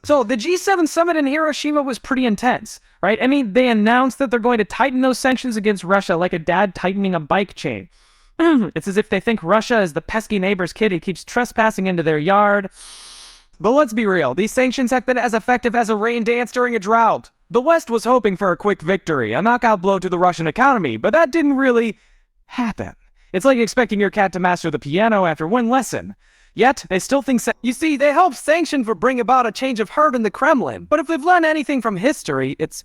So the G7 summit in Hiroshima was pretty intense, right? I mean, they announced that they're going to tighten those sanctions against Russia like a dad tightening a bike chain. It's as if they think Russia is the pesky neighbor's kid who keeps trespassing into their yard. But let's be real, these sanctions have been as effective as a rain dance during a drought. The West was hoping for a quick victory, a knockout blow to the Russian economy, but that didn't really happen. It's like expecting your cat to master the piano after one lesson. Yet, they still think you see, they hope sanctions will bring about a change of heart in the Kremlin, but if they've learned anything from history, it's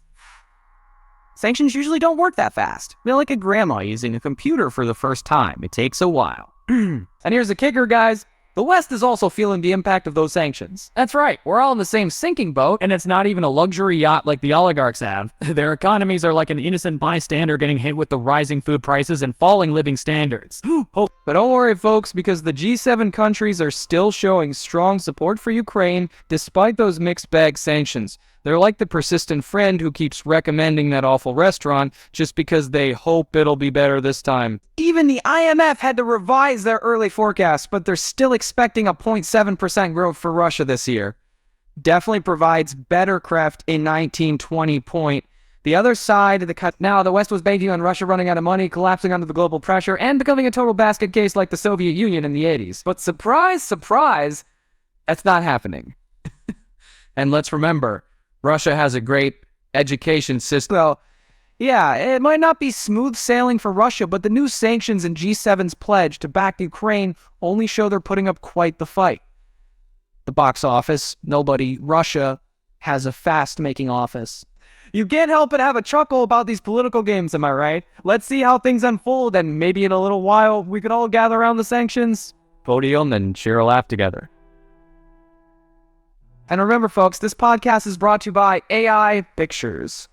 sanctions usually don't work that fast. They're like a grandma using a computer for the first time. It takes a while. And here's the kicker, guys. The West is also feeling the impact of those sanctions. That's right, we're all in the same sinking boat, and it's not even a luxury yacht like the oligarchs have. Their economies are like an innocent bystander getting hit with the rising food prices and falling living standards. But don't worry, folks, because the G7 countries are still showing strong support for Ukraine despite those mixed bag sanctions. They're like the persistent friend who keeps recommending that awful restaurant just because they hope it'll be better this time. Even the IMF had to revise their early forecast, but they're still expecting a 0.7% growth for Russia this year. Definitely provides better craft in 1920 point. The other side of the cut now, the West was banking on Russia running out of money, collapsing under the global pressure, and becoming a total basket case like the Soviet Union in the 80s. But surprise, surprise, that's not happening. And let's remember, Russia has a great education system. Well, yeah, it might not be smooth sailing for Russia, but the new sanctions and G7's pledge to back Ukraine only show they're putting up quite the fight. The box office, nobody. Russia has a fast-making office. You can't help but have a chuckle about these political games, am I right? Let's see how things unfold, and maybe in a little while, we could all gather around the sanctions podium and share a laugh together. And remember, folks, this podcast is brought to you by AI.pictures.